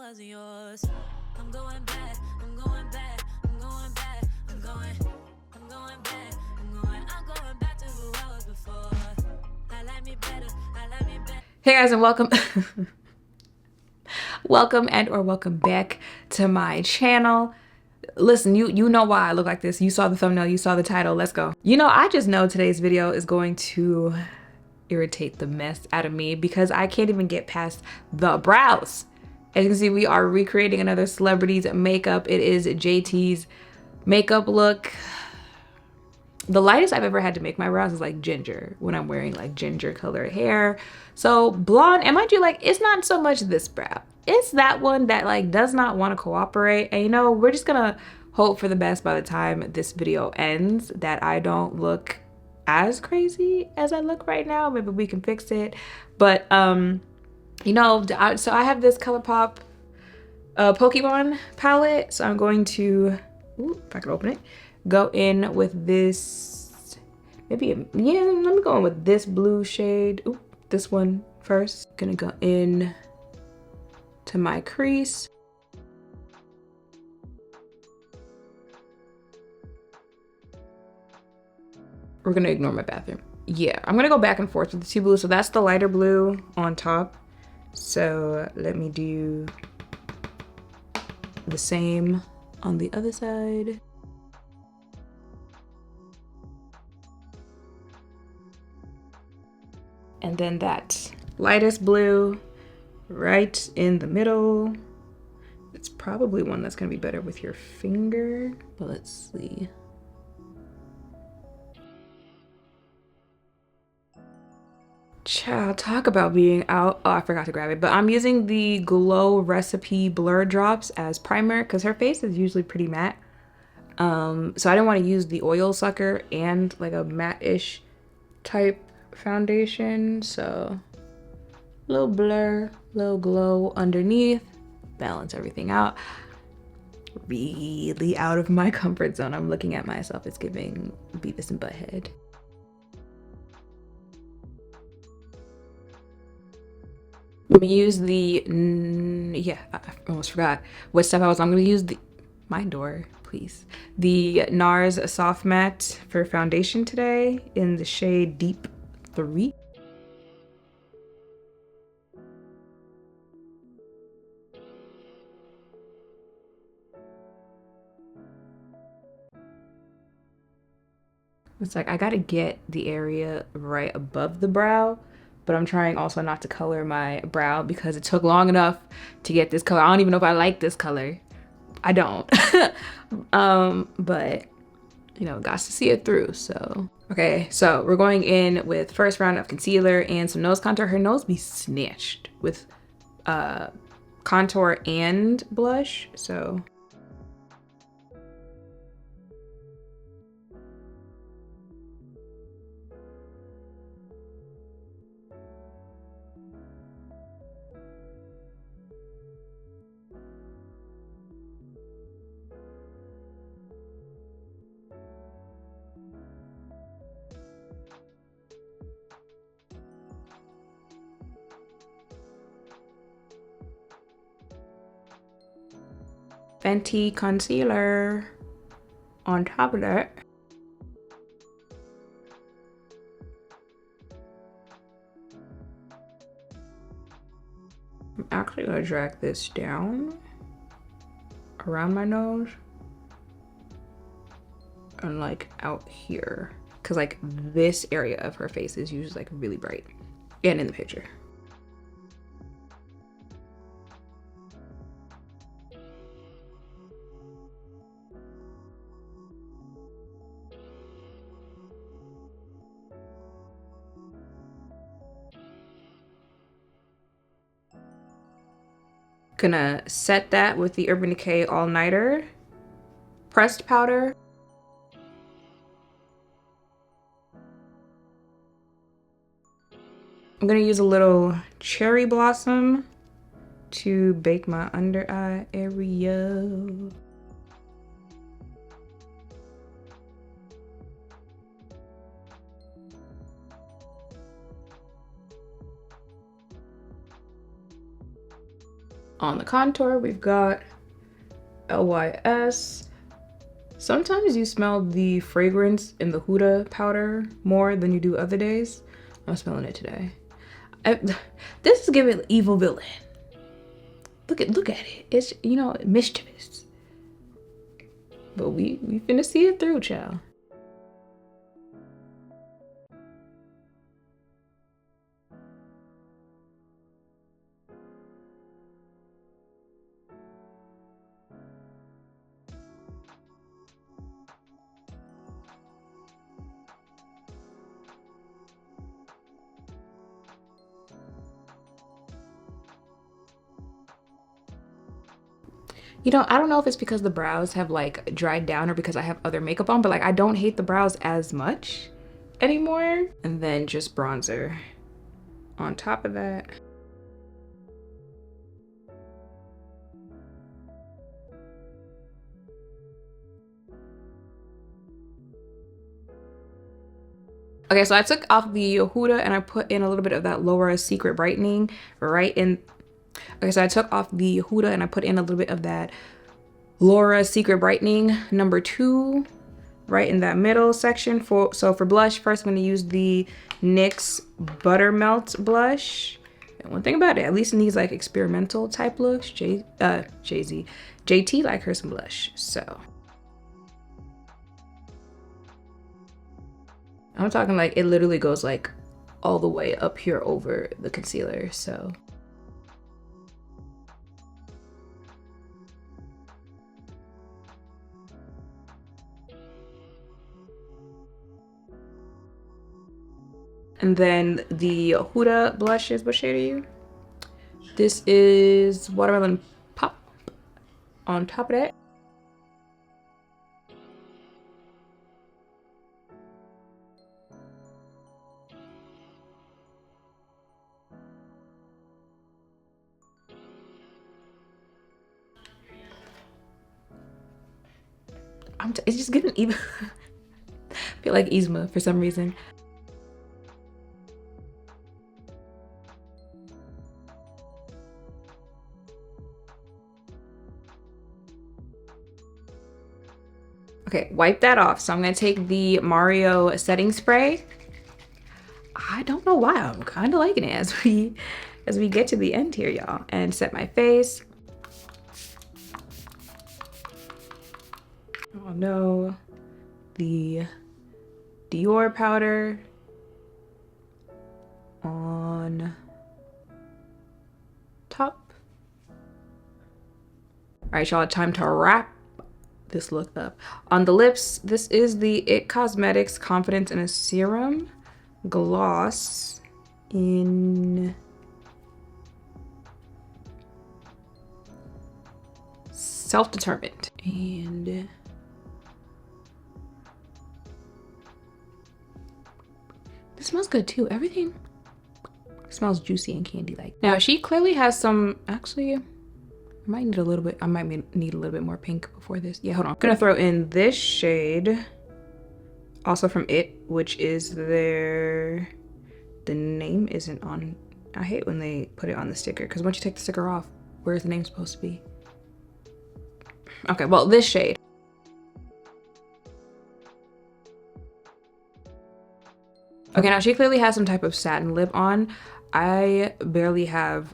wasn't yours. I'm going back, I'm going back, I'm going back, I'm going back, I'm going back to who I was before. I like me better, I like me better. Hey guys, and welcome. Welcome or welcome back to my channel. Listen, you know why I look like this. You saw the thumbnail, you saw the title, let's go. You know, I just know today's video is going to irritate the mess out of me because I can't even get past the brows. As you can see, we are recreating another celebrity's makeup. It is JT's makeup look. The lightest I've ever had to make my brows is like ginger, when I'm wearing like ginger colored hair. So blonde, and mind you, like, it's not so much this brow. It's that one that like does not want to cooperate. And you know, we're just gonna hope for the best by the time this video ends, that I don't look as crazy as I look right now. Maybe we can fix it. But you know, so I have this ColourPop Pokemon palette. So I'm going to, ooh, if I can open it, go in with this, maybe, yeah, let me go in with this blue shade. Ooh, this one first. Gonna go in to my crease. We're gonna ignore my bathroom. Yeah, I'm gonna go back and forth with the two blues. So that's the lighter blue on top. So let me do the same on the other side. And then that lightest blue right in the middle. It's probably one that's gonna be better with your finger, but let's see. Child, talk about being out. Oh, I forgot to grab it, but I'm using the Glow Recipe Blur Drops as primer because her face is usually pretty matte. So I didn't want to use the oil sucker and like a matte-ish type foundation. So little blur, little glow underneath, balance everything out. Really out of my comfort zone. I'm looking at myself, it's giving Beavis and Butthead. I'm gonna use the, yeah, I almost forgot what step I was. I'm gonna use the, my door, please. The NARS Soft Matte for foundation today in the shade Deep 3. It's like I gotta get the area right above the brow, but I'm trying also not to color my brow because it took long enough to get this color. I don't even know if I like this color. I don't. But you know, got to see it through. So okay, so we're going in with first round of concealer and some nose contour. Her nose be snatched with contour and blush. So Fenty concealer on top of that. I'm actually gonna drag this down around my nose and like out here, because like this area of her face is usually like really bright and in the picture. Gonna set that with the Urban Decay All Nighter pressed powder. I'm gonna use a little Cherry Blossom to bake my under eye area. On the contour, we've got LYS. Sometimes you smell the fragrance in the Huda powder more than you do other days. I'm smelling it today. This is giving evil villain. Look at it. It's, you know, mischievous. But we finna see it through, child. You know, I don't know if it's because the brows have like dried down or because I have other makeup on, but like I don't hate the brows as much anymore. And then just bronzer on top of that. Okay, so I took off the Huda and I put in a little bit of that Laura Secret Brightening right in. Okay, so I took off the Huda and I put in a little bit of that Laura Secret Brightening number 2 right in that middle section. So for blush, first I'm going to use the NYX Buttermelt blush. And one thing about it, at least in these like experimental type looks, JT like her some blush. So I'm talking like it literally goes like all the way up here over the concealer. So and then the Huda blushes, what shade are you? This is Watermelon Pop on top of that. It's just getting even. I feel like Yzma for some reason. Okay, wipe that off. So I'm gonna take the Mario setting spray. I don't know why, I'm kind of liking it as we get to the end here, y'all, and set my face. Oh no, the Dior powder on top. All right, y'all, time to wrap this look up. On the lips, this is the IT Cosmetics Confidence in a Serum gloss in Self-Determined. And this smells good too. Everything smells juicy and candy-like. Now she clearly has some, actually, I might need a little bit, need a little bit more pink before this. Yeah, hold on. I'm gonna throw in this shade, also from IT, which is the name isn't on. I hate when they put it on the sticker, because once you take the sticker off, where's the name supposed to be? Okay, well, this shade. Okay, now she clearly has some type of satin lip on. I barely have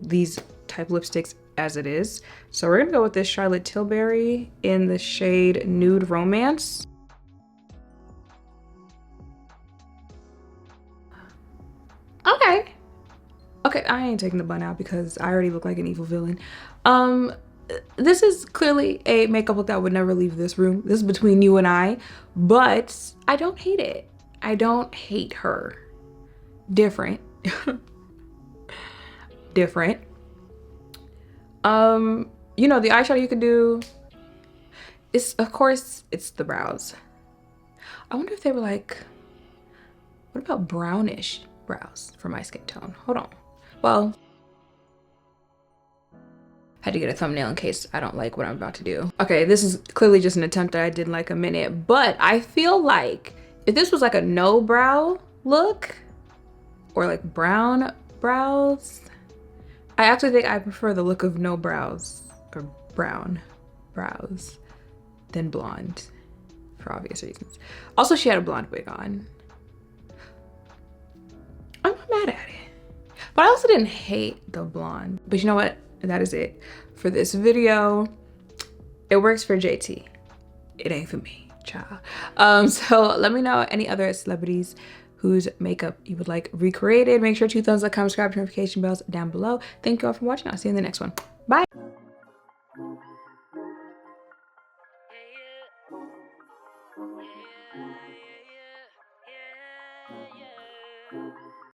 these type lipsticks as it is. So we're gonna go with this Charlotte Tilbury in the shade Nude Romance. Okay, I ain't taking the bun out because I already look like an evil villain. This is clearly a makeup look that would never leave this room. This is between you and I, but I don't hate it. I don't hate her. Different. Different. You know, the eyeshadow you could do is, of course, it's the brows. I wonder if they were like, what about brownish brows for my skin tone? Hold on. Well, had to get a thumbnail in case I don't like what I'm about to do. Okay, this is clearly just an attempt that I did in like a minute, but I feel like if this was like a no brow look or like brown brows, I actually think I prefer the look of no brows, or brown brows, than blonde, for obvious reasons. Also, she had a blonde wig on. I'm not mad at it. But I also didn't hate the blonde. But you know what? That is it for this video. It works for JT. It ain't for me, child. So let me know any other celebrities whose makeup you would like recreated. Make sure 2 thumbs up, comment, subscribe, notification bells down below. Thank you all for watching. I'll see you in the next one. Bye.